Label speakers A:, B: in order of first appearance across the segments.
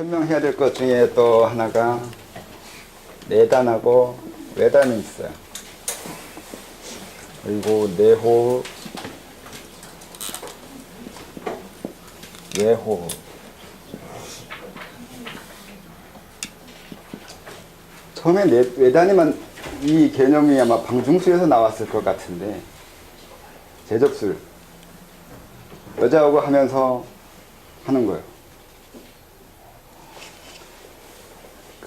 A: 설명해야 될 것 중에 또 하나가 내단하고 외단이 있어요. 그리고 내호흡, 외호흡. 처음에 외단이만 이 개념이 아마 방중수에서 나왔을 것 같은데, 제접술 여자하고 하면서 하는 거예요.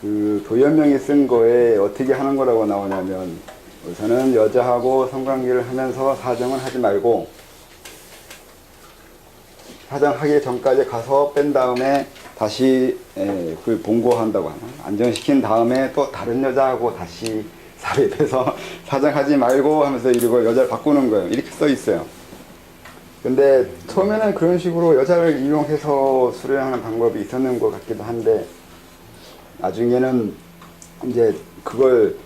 A: 그 도연명이 쓴 거에 어떻게 하는 거라고 나오냐면, 우선은 여자하고 성관계를 하면서 사정은 하지 말고 사정하기 전까지 가서 뺀 다음에 다시 그걸 봉고한다고 하나? 안정시킨 다음에 또 다른 여자하고 다시 삽입해서 사정하지 말고 하면서 이러고 여자를 바꾸는 거예요. 이렇게 써 있어요. 근데 처음에는 그런 식으로 여자를 이용해서 수련하는 방법이 있었는 것 같기도 한데, 나중에는 이제 그걸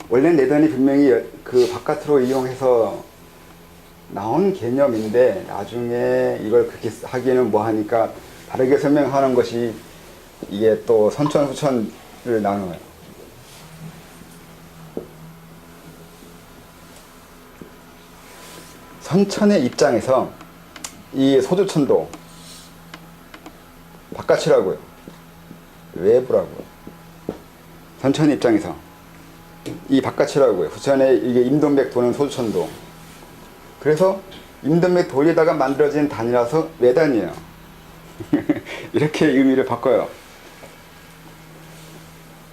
A: 원래 내단이 분명히 그 바깥으로 이용해서 나온 개념인데, 나중에 이걸 그렇게 하기에는 뭐 하니까 다르게 설명하는 것이 이게 또 선천 후천을 나눠요. 선천의 입장에서 이 소주천도 바깥이라고요. 외부라고요. 선천의 입장에서 이 바깥이라고요. 후천에 이게 임동맥 도는 소주천도. 그래서 임동맥 돌리다가 만들어진 단이라서 외단이에요. 이렇게 의미를 바꿔요.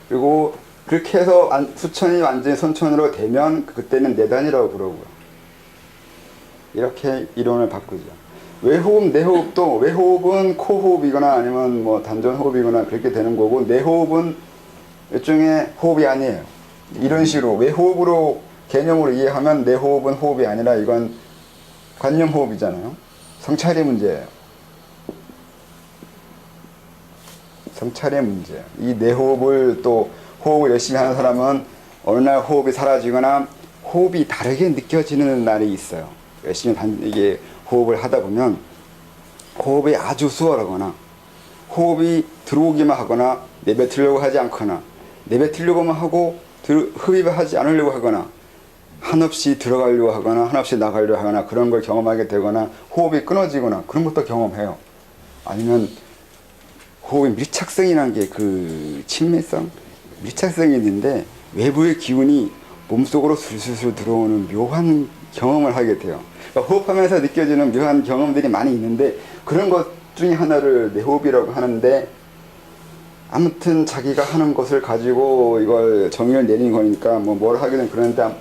A: 그리고 그렇게 해서 수천이 완전히 선천으로 되면 그때는 내단이라고 부르고요. 이렇게 이론을 바꾸죠. 외호흡, 내호흡도, 외호흡은 코호흡이거나 아니면 뭐 단전호흡이거나 그렇게 되는 거고, 내호흡은 일종의 호흡이 아니에요. 이런 식으로 외호흡으로 개념으로 이해하면 내호흡은 호흡이 아니라 이건 관념호흡이잖아요. 성찰의 문제예요. 성찰의 문제예요. 이 내호흡을 또 호흡을 열심히 하는 사람은 어느 날 호흡이 사라지거나 호흡이 다르게 느껴지는 날이 있어요. 열심히 이게 호흡을 하다 보면 호흡이 아주 수월하거나 호흡이 들어오기만 하거나 내뱉으려고 하지 않거나 내뱉으려고만 하고 흡입을 하지 않으려고 하거나 한없이 들어가려고 하거나 한없이 나가려고 하거나 그런 걸 경험하게 되거나 호흡이 끊어지거나 그런 것도 경험해요. 아니면 호흡의 밀착성이라는 게 그 친밀성? 밀착성이 있는데 외부의 기운이 몸속으로 술술술 들어오는 묘한 경험을 하게 돼요. 그러니까 호흡하면서 느껴지는 묘한 경험들이 많이 있는데, 그런 것 중에 하나를 내호흡이라고 하는데, 아무튼 자기가 하는 것을 가지고 이걸 정의를 내리는 거니까 뭘 하기는 그러는데,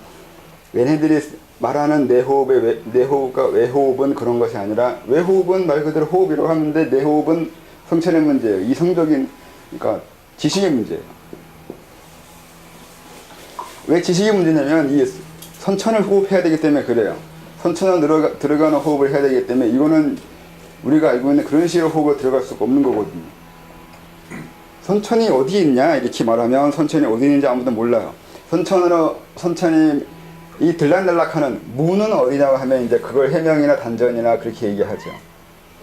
A: 얘네들이 말하는 내호흡과 외호흡은 그런 것이 아니라, 외호흡은 말 그대로 호흡이라고 하는데 내호흡은 성천의 문제예요. 이성적인, 그러니까 지식의 문제예요. 왜 지식의 문제냐면 이 선천을 호흡해야 되기 때문에 그래요. 선천으로 들어가는 호흡을 해야 되기 때문에, 이거는 우리가 알고 있는 그런 식으로 호흡을 들어갈 수가 없는 거거든요. 선천이 어디 있냐 이렇게 말하면 선천이 어디 있는지 아무도 몰라요. 선천이 이 들락날락하는 무는 어디냐고 하면 이제 그걸 해명이나 단전이나 그렇게 얘기하죠.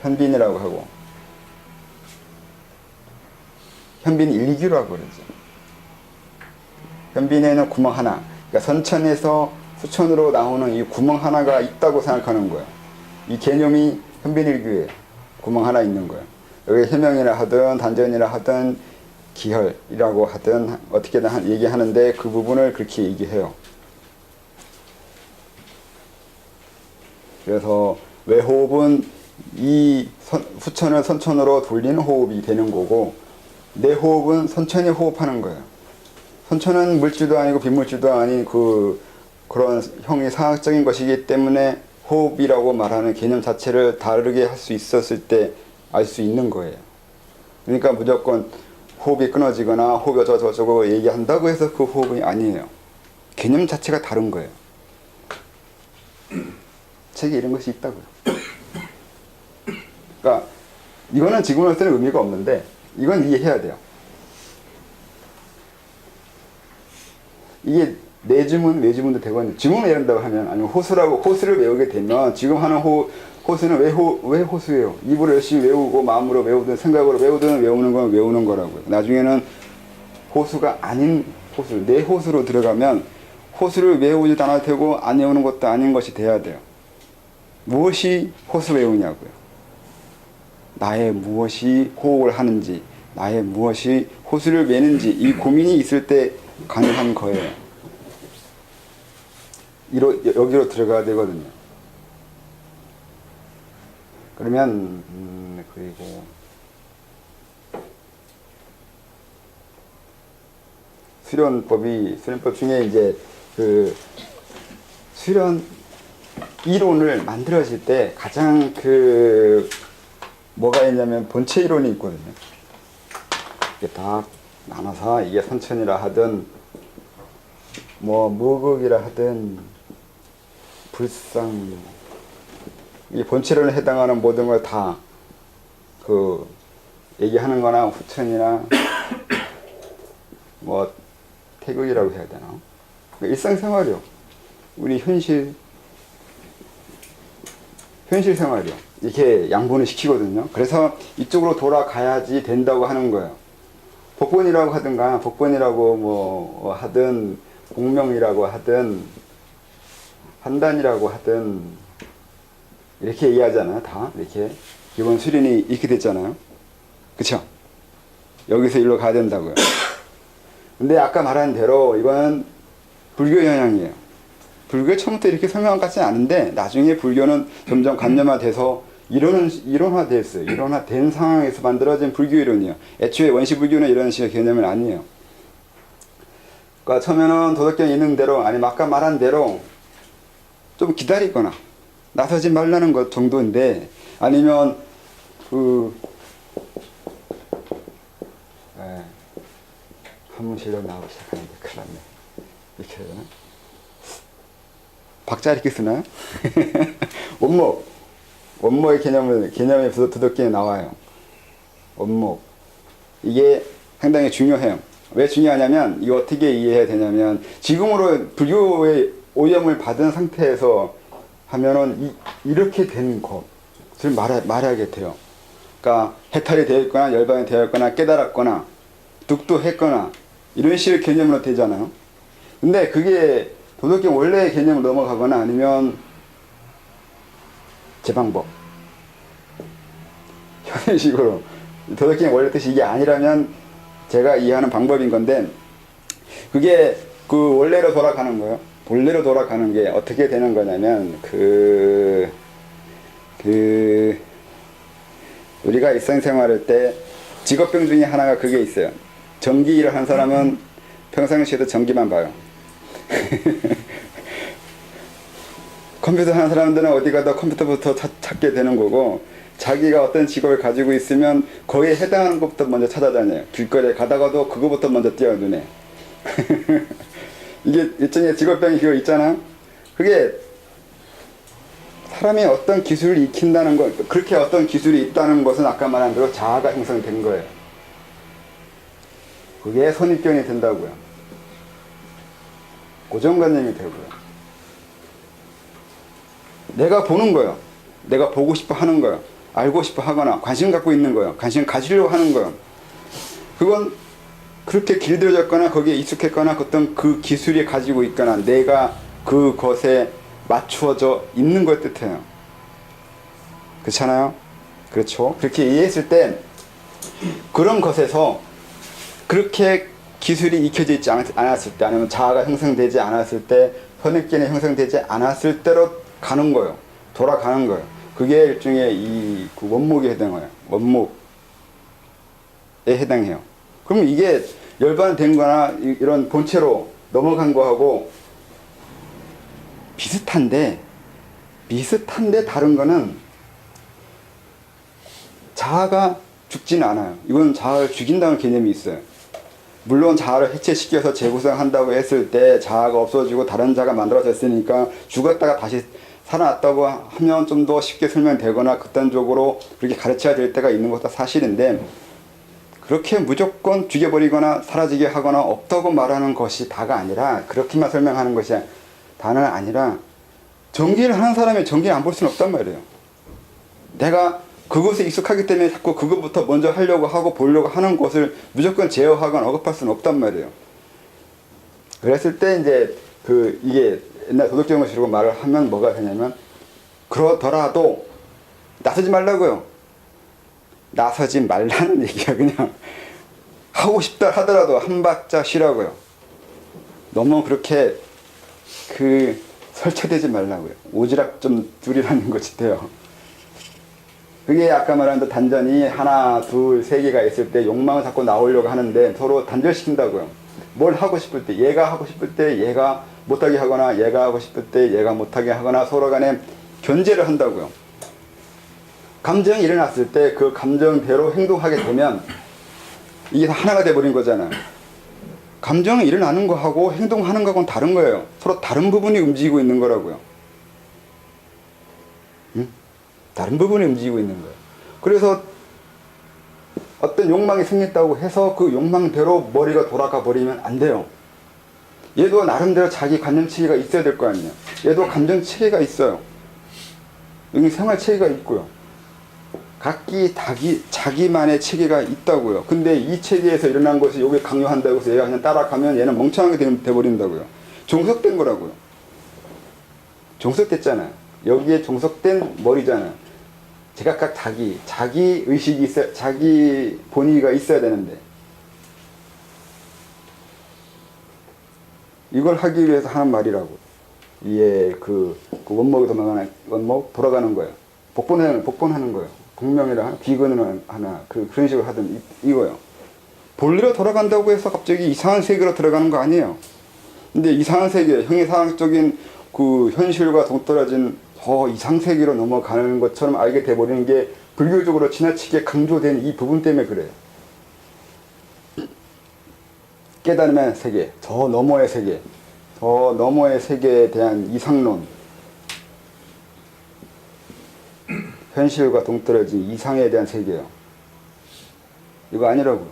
A: 현빈이라고 하고, 현빈 일기라고 그러죠. 현빈에는 구멍 하나, 그러니까 선천에서 수천으로 나오는 이 구멍 하나가 있다고 생각하는 거예요. 이 개념이 현빈일규예요. 구멍 하나 있는 거예요. 여기 해명이라 하든 단전이라 하든 기혈이라고 하든 어떻게든 얘기하는데, 그 부분을 그렇게 얘기해요. 그래서 외호흡은 이 후천을 선천으로 돌리는 호흡이 되는 거고, 내호흡은 선천이 호흡하는 거예요. 선천은 물질도 아니고 빈물질도 아닌 그런 형이 사학적인 것이기 때문에 호흡이라고 말하는 개념 자체를 다르게 할 수 있었을 때 알 수 있는 거예요. 그러니까 무조건 호흡이 끊어지거나 호흡이 어쩌고저쩌고 얘기한다고 해서 그 호흡이 아니에요. 개념 자체가 다른 거예요. 책에 이런 것이 있다고요. 그러니까 이거는 지금으로서는 의미가 없는데, 이건 이해해야 돼요. 이게 내주문, 외주문도 되거든요. 주문 외운다고 하면, 아니면 호수를 외우게 되면 지금 하는 호수는 왜 호수예요? 입으로 열심히 외우고 마음으로 외우든 생각으로 외우든 외우는 건 외우는 거라고요. 나중에는 호수가 아닌 호수, 내 호수로 들어가면 호수를 외우지도 않을 테고 안 외우는 것도 아닌 것이 돼야 돼요. 무엇이 호수 외우냐고요. 나의 무엇이 호흡을 하는지, 나의 무엇이 호수를 매는지 이 고민이 있을 때 가능한 거예요. 여기로 들어가야 되거든요. 그러면 그리고 수련법 중에 이제 그 수련 이론을 만들어질 때 가장 뭐가 있냐면 본체 이론이 있거든요. 이게 딱 나눠서 이게 선천이라 하든 뭐 무극이라 하든 불상 이 본체론에 해당하는 모든 걸 다 얘기하는 거나 후천이나 뭐 태극이라고 해야 되나? 일상생활이요. 우리 현실 생활이요. 이렇게 양분을 시키거든요. 그래서 이쪽으로 돌아가야지 된다고 하는 거예요. 복권이라고 하든가, 복권이라고 뭐 하든, 공명이라고 하든, 판단이라고 하든, 이렇게 얘기하잖아요. 다. 이렇게. 이번 수련이 이렇게 됐잖아요. 그쵸? 여기서 일로 가야 된다고요. 근데 아까 말한 대로 이건 불교 영향이에요. 불교 처음부터 이렇게 설명한 것 같지는 않은데 나중에 불교는 점점 관념화돼서 이론화됐어요. 이론화된 상황에서 만들어진 불교 이론이에요. 애초에 원시불교는 이런 식의 개념은 아니에요. 그러니까 처음에는 도덕경에 있는 대로 아니면 아까 말한 대로 좀 기다리거나 나서지 말라는 것 정도인데 아니면 한문실력 나오기 시작하는데 큰일 났네. 이렇게 해야 되나? 박자 이렇게 쓰나요? 원목의 개념이 도덕경에 나와요. 원목. 이게 상당히 중요해요. 왜 중요하냐면, 이거 어떻게 이해해야 되냐면, 지금으로 불교의 오염을 받은 상태에서 하면은, 이렇게 된 것을 말하게 돼요. 그러니까, 해탈이 되어 있거나, 열반이 되어 있거나, 깨달았거나, 득도했거나, 이런 식의 개념으로 되잖아요. 근데 그게 도덕경 원래의 개념으로 넘어가거나 아니면 제 방법 이런 식으로 도덕경 원래 뜻이 이게 아니라면 제가 이해하는 방법인 건데 그게 원래로 돌아가는 거예요. 본래로 돌아가는 게 어떻게 되는 거냐면 우리가 일상생활할 때 직업병 중에 하나가 그게 있어요. 전기 일을 한 사람은 평상시에도 전기만 봐요. 컴퓨터 하는 사람들은 어디 가다 컴퓨터부터 찾게 되는 거고 자기가 어떤 직업을 가지고 있으면 거기에 해당하는 것부터 먼저 찾아다녀요. 길거리에 가다가도 그거부터 먼저 띄어요, 눈에. 이게 일종의 직업병이 그거 있잖아. 그게 사람이 어떤 기술을 익힌다는 것, 그렇게 어떤 기술이 있다는 것은 아까 말한 대로 자아가 형성된 거예요. 그게 선입견이 된다고요. 고정관념이 되고요. 내가 보는 거예요. 내가 보고 싶어 하는 거예요. 알고 싶어 하거나 관심 갖고 있는 거예요. 관심 가지려고 하는 거예요. 그건 그렇게 길들여졌거나 거기에 익숙했거나 어떤 그 기술이 가지고 있거나 내가 그것에 맞추어져 있는 걸 뜻해요. 그렇잖아요? 그렇죠? 그렇게 이해했을 때 그런 것에서 그렇게 기술이 익혀져 있지 않았을 때 아니면 자아가 형성되지 않았을 때 선입견이 형성되지 않았을 때로 가는 거예요. 돌아가는 거예요. 그게 일종의 그 원목에 해당해요. 원목에 해당해요. 그러면 이게 열반된 거나 이런 본체로 넘어간 거하고 비슷한데 다른 거는 자아가 죽지는 않아요. 이건 자아를 죽인다는 개념이 있어요. 물론 자아를 해체시켜서 재구성한다고 했을 때 자아가 없어지고 다른 자가 만들어졌으니까 죽었다가 다시 살아났다고 하면 좀 더 쉽게 설명되거나 극단적으로 그렇게 가르쳐야 될 때가 있는 것도 사실인데 그렇게 무조건 죽여버리거나 사라지게 하거나 없다고 말하는 것이 다가 아니라 그렇게만 설명하는 것이 다는 아니라 전기를 하는 사람이 전기를 안 볼 수는 없단 말이에요. 내가 그것에 익숙하기 때문에 자꾸 그것부터 먼저 하려고 하고 보려고 하는 것을 무조건 제어하거나 억압할 수는 없단 말이에요. 그랬을 때 이제 이게 옛날 도덕경험식으로 말을 하면 뭐가 되냐면, 그러더라도 나서지 말라고요. 나서지 말라는 얘기야. 그냥 하고 싶다 하더라도 한 박자 쉬라고요. 너무 그렇게 설쳐되지 말라고요. 오지랖 좀 둘이라는 것이 돼요. 그게 아까 말한 그 단전이 하나, 둘, 세 개가 있을 때 욕망을 자꾸 나오려고 하는데 서로 단절시킨다고요. 뭘 하고 싶을 때, 얘가 하고 싶을 때 얘가 못하게 하거나, 얘가 하고 싶을 때 얘가 못하게 하거나, 서로 간에 견제를 한다고요. 감정이 일어났을 때 그 감정대로 행동하게 되면 이게 다 하나가 돼버린 거잖아요. 감정이 일어나는 거하고 행동하는 거하고는 다른 거예요. 서로 다른 부분이 움직이고 있는 거라고요. 응? 다른 부분이 움직이고 있는 거예요. 그래서 어떤 욕망이 생겼다고 해서 그 욕망대로 머리가 돌아가 버리면 안 돼요. 얘도 나름대로 자기 관념체계가 있어야 될 거 아니에요. 얘도 감정체계가 있어요. 여기 생활체계가 있고요. 각기 자기만의 체계가 있다고요. 근데 이 체계에서 일어난 것이 여기 강요한다고 해서 얘가 그냥 따라가면 얘는 멍청하게 돼버린다고요. 종속된 거라고요. 종속됐잖아요. 여기에 종속된 머리잖아요. 제각각 자기 의식이 있어야, 자기 본의가 있어야 되는데, 이걸 하기 위해서 하는 말이라고. 이게 원목이 돌아가는 거예요. 복본하는 거예요. 공명이라 하나, 비근을 하나, 그런 식으로 하든 이거요. 본래로 돌아간다고 해서 갑자기 이상한 세계로 들어가는 거 아니에요. 근데 이상한 세계, 형이상학적인 현실과 동떨어진 이상세계로 넘어가는 것처럼 알게 돼버리는 게 불교적으로 지나치게 강조된 이 부분 때문에 그래요. 깨달음의 세계, 저 너머의 세계, 저 너머의 세계에 대한 이상론, 현실과 동떨어진 이상에 대한 세계예요. 이거 아니라고요.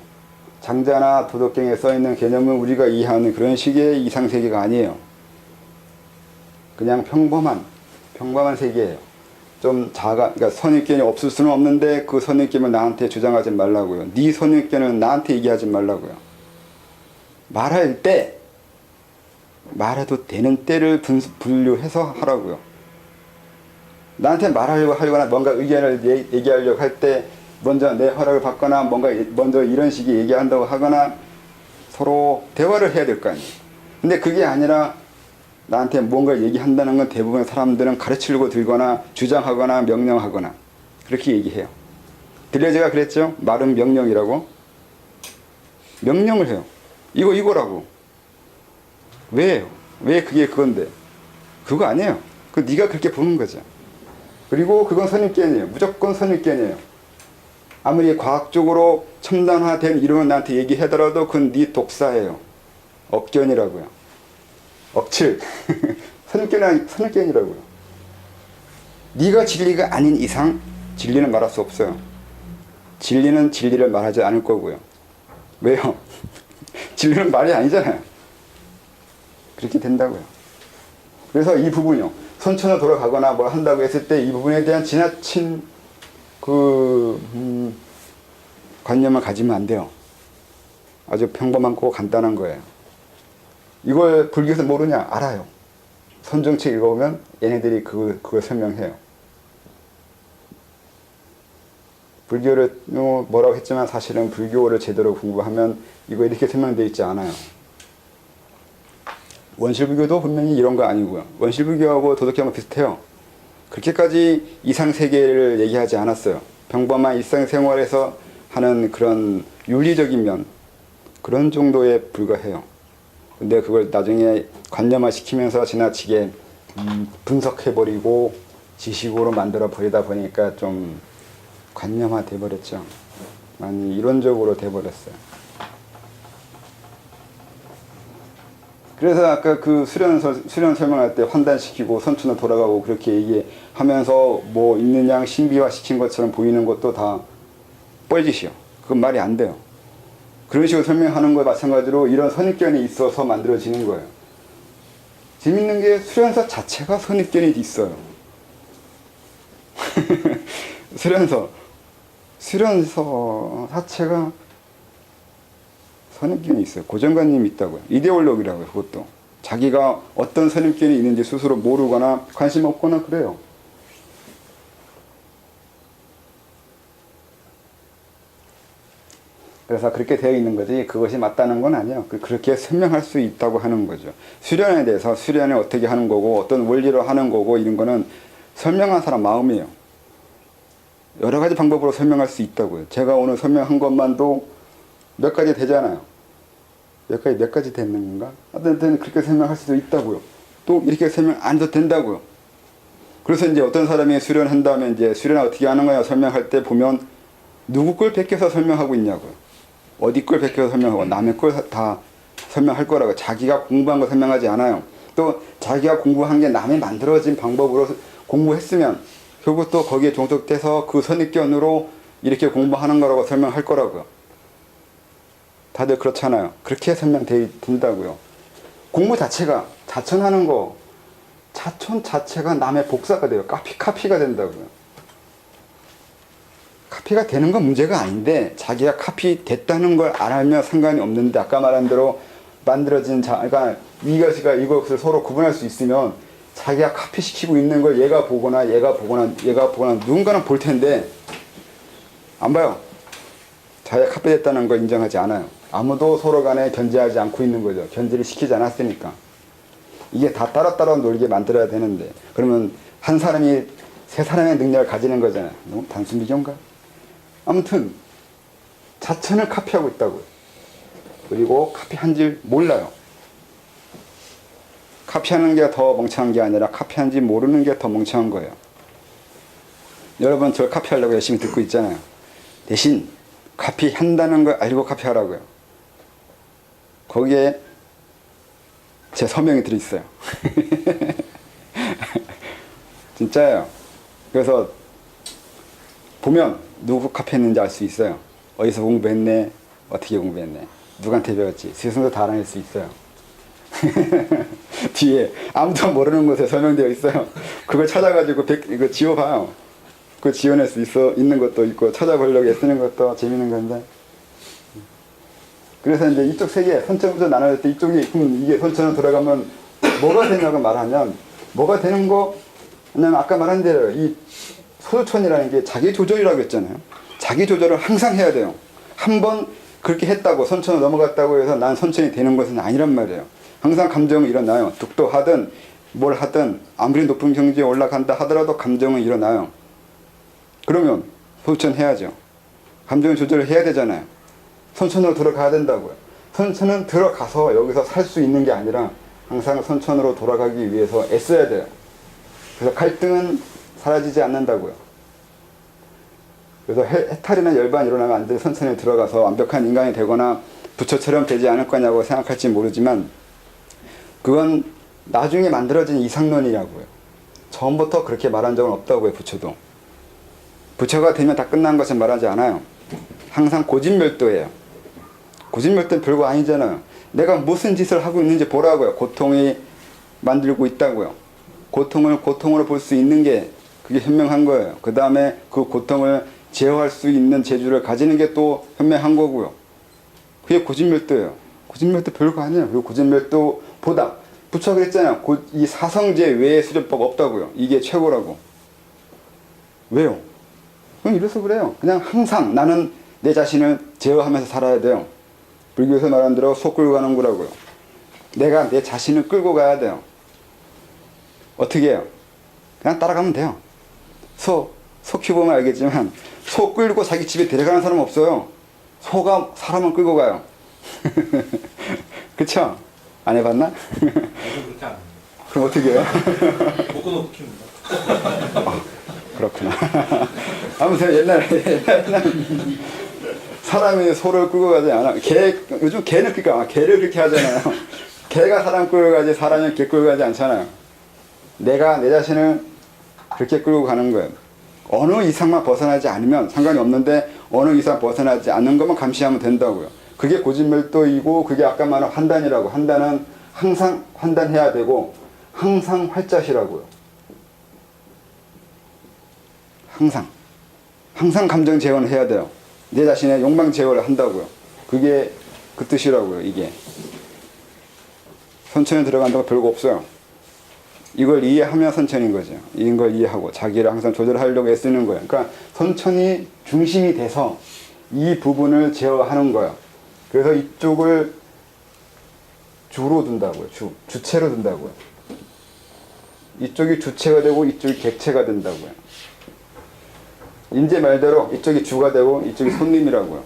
A: 장자나 도덕경에 써있는 개념은 우리가 이해하는 그런 식의 이상세계가 아니에요. 그냥 평범한 세계예요. 좀 그러니까 선입견이 없을 수는 없는데 그 선입견을 나한테 주장하지 말라고요. 네 선입견은 나한테 얘기하지 말라고요. 말할 때 말해도 되는 때를 분류해서 하라고요. 나한테 말하려고 하거나 뭔가 의견을 얘기하려고 할 때 먼저 내 허락을 받거나 뭔가 먼저 이런 식의 얘기한다고 하거나 서로 대화를 해야 될 거 아니에요. 근데 그게 아니라 나한테 뭔가 얘기한다는 건 대부분 사람들은 가르치려고 들거나 주장하거나 명령하거나 그렇게 얘기해요. 들레즈가 그랬죠? 말은 명령이라고. 명령을 해요. 이거라고. 왜요? 왜 그게 그건데? 그거 아니에요. 네가 그렇게 보는 거죠. 그리고 그건 선입견이에요. 무조건 선입견이에요. 아무리 과학적으로 첨단화된 이론을 나한테 얘기하더라도 그건 네 독사예요. 억견이라고요. 억칠. 선입견이라고요. 네가 진리가 아닌 이상 진리는 말할 수 없어요. 진리는 진리를 말하지 않을 거고요. 왜요? 진리는 말이 아니잖아요. 그렇게 된다고요. 그래서 이 부분이요. 선천을 돌아가거나 뭐 한다고 했을 때 이 부분에 대한 지나친 관념을 가지면 안 돼요. 아주 평범하고 간단한 거예요. 이걸 불교에서 모르냐? 알아요. 선정책 읽어보면 얘네들이 그걸 설명해요. 불교를 뭐라고 했지만 사실은 불교를 제대로 공부하면 이거 이렇게 설명되어 있지 않아요. 원실불교도 분명히 이런 거 아니고요. 원실불교하고 도덕경은 비슷해요. 그렇게까지 이상세계를 얘기하지 않았어요. 평범한 일상생활에서 하는 그런 윤리적인 면, 그런 정도에 불과해요. 근데 그걸 나중에 관념화 시키면서 지나치게 분석해버리고 지식으로 만들어 버리다 보니까 좀 관념화 돼버렸죠. 많이 이론적으로 돼버렸어요. 그래서 아까 수련 설명할 때 환단시키고 선천을 돌아가고 그렇게 얘기하면서 뭐 있는 양 신비화 시킨 것처럼 보이는 것도 다 뻘짓이요. 그건 말이 안 돼요. 그런 식으로 설명하는 거에 마찬가지로 이런 선입견이 있어서 만들어지는 거예요. 재밌는 게 수련서 자체가 선입견이 있어요. 수련서 자체가 선입견이 있어요. 고정관념이 있다고요. 이데올로기라고요. 그것도 자기가 어떤 선입견이 있는지 스스로 모르거나 관심 없거나 그래요. 그래서 그렇게 되어 있는 거지 그것이 맞다는 건 아니에요. 그렇게 설명할 수 있다고 하는 거죠. 수련에 대해서 수련을 어떻게 하는 거고 어떤 원리로 하는 거고 이런 거는 설명한 사람 마음이에요. 여러 가지 방법으로 설명할 수 있다고요. 제가 오늘 설명한 것만도 몇 가지 되잖아요. 몇 가지 되는 건가? 어떤 때는 그렇게 설명할 수도 있다고요. 또 이렇게 설명 안 해도 된다고요. 그래서 이제 어떤 사람이 수련한 다음에 이제 수련을 어떻게 하는 거냐 설명할 때 보면 누구 걸 베껴서 설명하고 있냐고요. 어디 걸 베껴서 설명하고 남의 걸 다 설명할 거라고. 자기가 공부한 거 설명하지 않아요. 또 자기가 공부한 게 남이 만들어진 방법으로 공부했으면 결국 또 거기에 종속돼서 그 선입견으로 이렇게 공부하는 거라고 설명할 거라고요. 다들 그렇잖아요. 그렇게 설명된다고요. 공부 자체가 자천하는 거 자천 자체가 남의 복사가 돼요. 카피가 된다고요. 카피가 되는 건 문제가 아닌데 자기가 카피 됐다는 걸 알면 상관이 없는데 아까 말한 대로 만들어진 그러니까 이것을 서로 구분할 수 있으면 자기가 카피시키고 있는 걸 얘가 보거나 누군가는 볼 텐데 안 봐요. 자기가 카피됐다는 걸 인정하지 않아요. 아무도 서로 간에 견제하지 않고 있는 거죠. 견제를 시키지 않았으니까. 이게 다 따로따로 놀게 만들어야 되는데 그러면 한 사람이 세 사람의 능력을 가지는 거잖아요. 너무 단순 비교인가? 아무튼 자천을 카피하고 있다고요. 그리고 카피한 줄 몰라요. 카피하는 게 더 멍청한 게 아니라 카피한지 모르는 게 더 멍청한 거예요. 여러분 저 카피하려고 열심히 듣고 있잖아요. 대신 카피한다는 걸 알고 카피하라고요. 거기에 제 서명이 들어있어요. 진짜예요. 그래서 보면 누구 카피했는지 알 수 있어요. 어디서 공부했네, 어떻게 공부했네, 누구한테 배웠지, 스승도 다 알아낼 수 있어요. 뒤에 아무도 모르는 곳에 설명되어 있어요. 그걸 찾아가지고 이거 지워봐요. 그거 지워낼 수 있는 것도 있고 찾아보려고 애쓰는 것도 재밌는 건데. 그래서 이제 이쪽 세계 선천부터 나눠질 때 이쪽이 이게 선천으로 돌아가면 뭐가 되냐고 말하면 뭐가 되는 거 왜냐면 아까 말한 대로 이 소유촌이라는 게 자기 조절이라고 했잖아요. 자기 조절을 항상 해야 돼요. 한번 그렇게 했다고 선천으로 넘어갔다고 해서 난 선천이 되는 것은 아니란 말이에요. 항상 감정은 일어나요. 독도하든 뭘 하든 아무리 높은 경지에 올라간다 하더라도 감정은 일어나요. 그러면 소유천 해야죠. 감정 조절을 해야 되잖아요. 선천으로 들어가야 된다고요. 선천은 들어가서 여기서 살 수 있는 게 아니라 항상 선천으로 돌아가기 위해서 애써야 돼요. 그래서 갈등은 사라지지 않는다고요. 그래서 해탈이나 열반이 일어나면 안 돼. 선천에 들어가서 완벽한 인간이 되거나 부처처럼 되지 않을 거냐고 생각할지 모르지만 그건 나중에 만들어진 이상론이라고요. 처음부터 그렇게 말한 적은 없다고요. 부처도. 부처가 되면 다 끝난 것은 말하지 않아요. 항상 고진멸도예요. 고진멸도는 별거 아니잖아요. 내가 무슨 짓을 하고 있는지 보라고요. 고통이 만들고 있다고요. 고통을 고통으로 볼 수 있는 게 그게 현명한 거예요. 그 다음에 그 고통을 제어할 수 있는 재주를 가지는 게 또 현명한 거고요. 그게 고진멸도예요. 고진멸도 별거 아니에요. 그리고 고진멸도보다 부처가 그랬잖아요. 이 사성제 외의 수련법 없다고요. 이게 최고라고. 왜요? 그럼 이래서 그래요. 그냥 항상 나는 내 자신을 제어하면서 살아야 돼요. 불교에서 말한 대로 소 끌고 가는 거라고요. 내가 내 자신을 끌고 가야 돼요. 어떻게 해요? 그냥 따라가면 돼요. 소 키워보면 알겠지만 소 끌고 자기 집에 데려가는 사람 없어요. 소가 사람을 끌고 가요. 그쵸? 안 해봤나?
B: 그렇게 안 해요.
A: 그럼 어떻게 해요?
B: 못 끊어서 키웁니다.
A: 그렇구나. 아무튼 옛날에 사람이 소를 끌고 가지 않아. 요즘 개는 그러니까 개를 그렇게 하잖아요. 개가 사람 끌고 가지 사람이 개 끌고 가지 않잖아요. 내가 내 자신을 그렇게 끌고 가는 거예요. 어느 이상만 벗어나지 않으면 상관이 없는데 어느 이상 벗어나지 않는 것만 감시하면 된다고요. 그게 고진멸도이고 그게 아까 말한 환단이라고. 환단은 항상 환단해야 되고 항상 활자시라고요. 항상. 항상 감정 제어는 해야 돼요. 내 자신의 욕망 제어를 한다고요. 그게 그 뜻이라고요. 이게 선천에 들어간다고 별거 없어요. 이걸 이해하면 선천인 거죠. 이걸 이해하고 자기를 항상 조절하려고 애쓰는 거예요. 그러니까 선천이 중심이 돼서 이 부분을 제어하는 거예요. 그래서 이쪽을 주로 둔다고요. 주체로 둔다고요. 이쪽이 주체가 되고 이쪽이 객체가 된다고요. 인제 말대로 이쪽이 주가 되고 이쪽이 손님이라고요.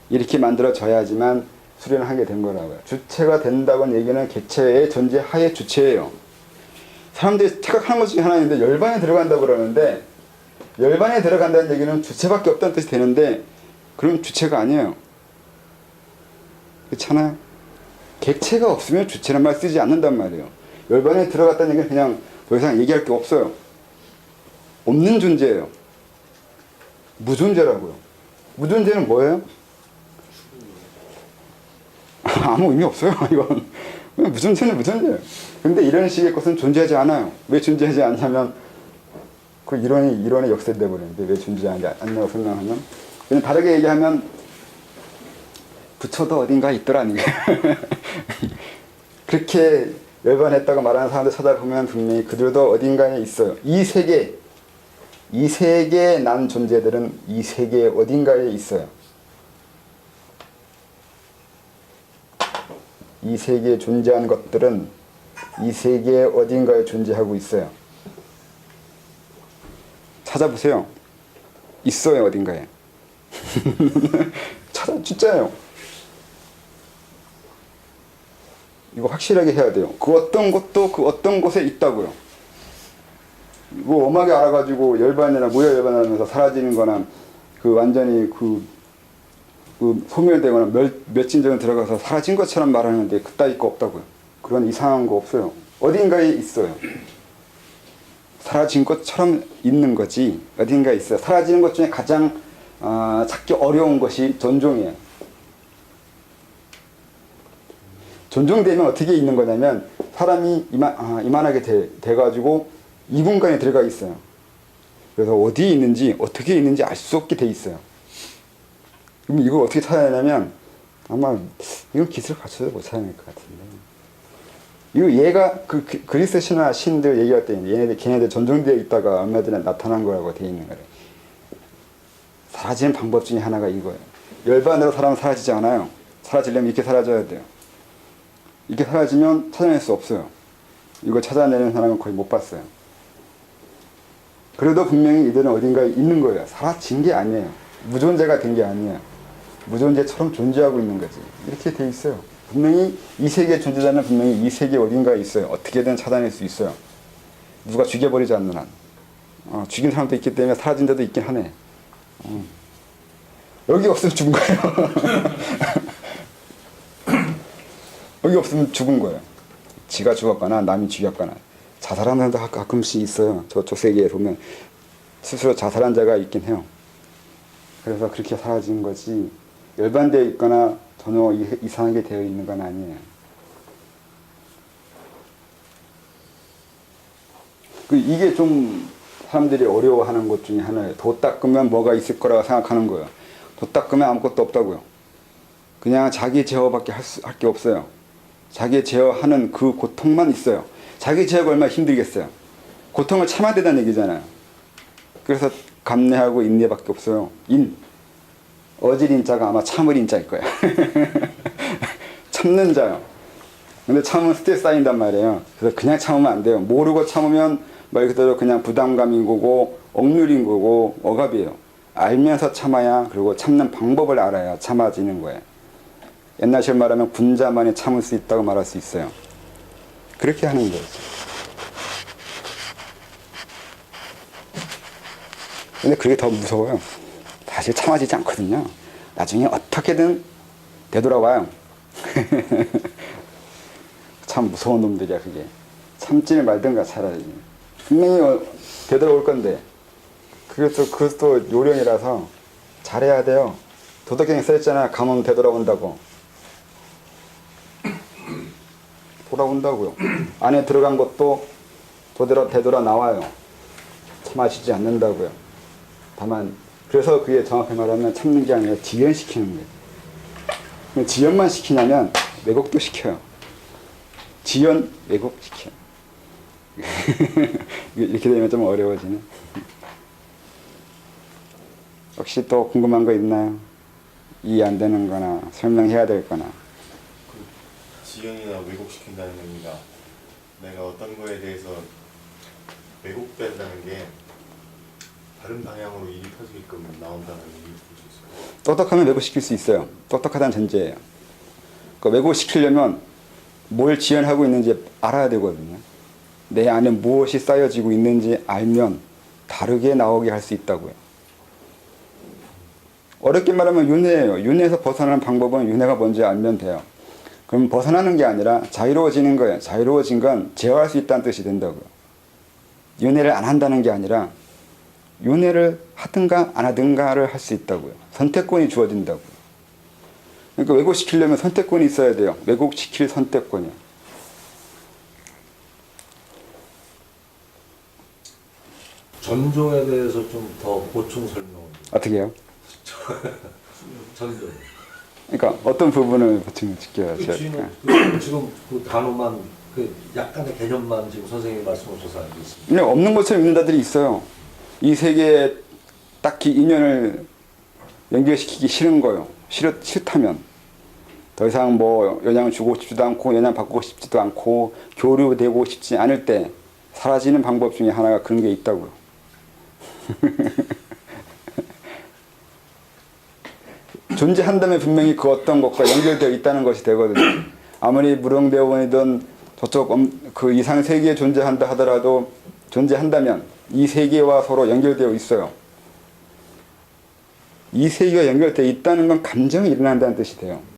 A: 이렇게 만들어져야지만 수련하게 된 거라고요. 주체가 된다고는 얘기는 객체의 존재하에 주체예요. 사람들이 착각하는 것 중에 하나인데 열반에 들어간다고 그러는데 열반에 들어간다는 얘기는 주체밖에 없다는 뜻이 되는데 그럼 주체가 아니에요. 그렇잖아요. 객체가 없으면 주체란 말 쓰지 않는단 말이에요. 열반에 들어갔다는 얘기는 그냥 더 이상 얘기할 게 없어요. 없는 존재예요. 무존재라고요. 무존재는 뭐예요? 아무 의미 없어요. 이건 무존재는 무존재예요. 근데 이런 식의 것은 존재하지 않아요. 왜 존재하지 않냐면 그 이론의 역설이 돼버리는데 왜 존재하지 않냐고 설명하면 그냥 다르게 얘기하면 부처도 어딘가 있더라는 게 그렇게 열반했다고 말하는 사람들 찾아보면 분명히 그들도 어딘가에 있어요. 이 세계에 난 존재들은 이 세계 어딘가에 있어요. 이 세계에 존재한 것들은 이 세계 어딘가에 존재하고 있어요. 찾아보세요. 있어요, 어딘가에. 진짜예요. 이거 확실하게 해야 돼요. 그 어떤 곳도 그 어떤 곳에 있다고요. 뭐 엄하게 알아가지고 열반이나 무여 열반하면서 사라지는 거나 그 완전히 그 소멸되거나 멸진전에 들어가서 사라진 것처럼 말하는데 그따위 거 없다고요. 그런 이상한 거 없어요. 어딘가에 있어요. 사라진 것처럼 있는 거지 어딘가에 있어요. 사라지는 것 중에 가장 찾기 어려운 것이 존종이에요. 존종되면 어떻게 있는 거냐면 사람이 이만하게 돼가지고 이분간에 들어가 있어요. 그래서 어디에 있는지 어떻게 있는지 알 수 없게 돼 있어요. 그럼 이걸 어떻게 찾아내냐면 아마 이건 기술을 갖춰도 못 찾아낼 것 같은데 이거 얘가 그 그리스 신화 신들 얘기할 때 걔네들 존중되어 있다가 얼마 전에 나타난 거라고 되어 있는 거래. 사라지는 방법 중에 하나가 이거예요. 열반으로 사람은 사라지지 않아요. 사라지려면 이렇게 사라져야 돼요. 이렇게 사라지면 찾아낼 수 없어요. 이걸 찾아내는 사람은 거의 못 봤어요. 그래도 분명히 이들은 어딘가에 있는 거예요. 사라진 게 아니에요. 무존재가 된 게 아니에요. 무존재처럼 존재하고 있는 거지. 이렇게 돼 있어요. 분명히 이 세계의 존재자는 분명히 이 세계 어딘가에 있어요. 어떻게든 찾아낼 수 있어요. 누가 죽여버리지 않는 한. 죽인 사람도 있기 때문에 사라진 데도 있긴 하네. 여기 없으면 죽은 거예요. 여기 없으면 죽은 거예요. 지가 죽었거나 남이 죽였거나. 자살하는 사람도 가끔씩 있어요. 저쪽 세계에 보면 스스로 자살한 자가 있긴 해요. 그래서 그렇게 사라진 거지 열반되어 있거나 전혀 이상하게 되어 있는 건 아니에요. 이게 좀 사람들이 어려워하는 것 중에 하나예요. 도 닦으면 뭐가 있을 거라고 생각하는 거예요. 도 닦으면 아무것도 없다고요. 그냥 자기 제어밖에 할 게 없어요. 자기 제어하는 그 고통만 있어요. 자기 제어가 얼마나 힘들겠어요. 고통을 참아야 된다는 얘기잖아요. 그래서 감내하고 인내밖에 없어요. 어질 인자가 아마 참을 인자일 거야. 참는 자요. 근데 참으면 스트레스 쌓인단 말이에요. 그래서 그냥 참으면 안 돼요. 모르고 참으면 말 그대로 그냥 부담감인 거고 억눌린 거고 억압이에요. 알면서 참아야 그리고 참는 방법을 알아야 참아지는 거예요. 옛날식으로 말하면 군자만이 참을 수 있다고 말할 수 있어요. 그렇게 하는 거죠. 근데 그게 더 무서워요. 사실 참아지지 않거든요. 나중에 어떻게든 되돌아와요. 참 무서운 놈들이야 그게. 참지를 말든가 차라리. 분명히 되돌아올 건데 그것도 요령이라서 잘해야 돼요. 도덕경에 써있잖아. 가면 되돌아온다고. 돌아온다고요. 안에 들어간 것도 되돌아 나와요. 참아지지 않는다고요. 다만 그래서 그게 정확히 말하면 참는 게 아니라 지연시키는 거예요. 그럼 지연만 시키냐면 왜곡도 시켜요. 지연, 왜곡시켜. 이렇게 되면 좀 어려워지네. 혹시 또 궁금한 거 있나요? 이해 안 되는 거나 설명해야 될 거나.
C: 지연이나 왜곡시킨다는 의미가 내가 어떤 거에 대해서 왜곡된다는 게 다른 방향으로 일이 터지게끔 나온다는 의미를 볼 수 있어요.
A: 똑똑하면 왜곡시킬 수 있어요. 똑똑하다는 전제예요. 그 왜곡시키려면 뭘 지연하고 있는지 알아야 되거든요. 내 안에 무엇이 쌓여지고 있는지 알면 다르게 나오게 할 수 있다고요. 어렵게 말하면 윤회예요. 윤회에서 벗어나는 방법은 윤회가 뭔지 알면 돼요. 그럼 벗어나는 게 아니라 자유로워지는 거예요. 자유로워진 건 제어할 수 있다는 뜻이 된다고요. 윤회를 안 한다는 게 아니라 윤회를 하든가 안 하든가를 할 수 있다고요. 선택권이 주어진다고요. 그러니까 왜곡시키려면 선택권이 있어야 돼요. 왜곡시킬 선택권이요.
D: 전종에 대해서 좀 더 보충 설명을.
A: 어떻게 해요?
D: 전종.
A: 그러니까 어떤 부분을 보충시켜야
D: 지금 그 단어만 그 약간의 개념만 지금 선생님 말씀하셔서 알고 있습니다.
A: 그냥 없는 것처럼 있는 자들이 있어요. 이 세계에 딱히 인연을 연결시키기 싫은 거예요. 싫다면 더 이상 뭐 영향을 주고 싶지도 않고 영향 받고 싶지도 않고 교류되고 싶지 않을 때 사라지는 방법 중에 하나가 그런 게 있다고요. 존재한다면 분명히 그 어떤 것과 연결되어 있다는 것이 되거든요. 아무리 무령대원이든 저쪽 그 이상 세계에 존재한다 하더라도 존재한다면 이 세계와 서로 연결되어 있어요. 이 세계가 연결되어 있다는 건 감정이 일어난다는 뜻이 돼요.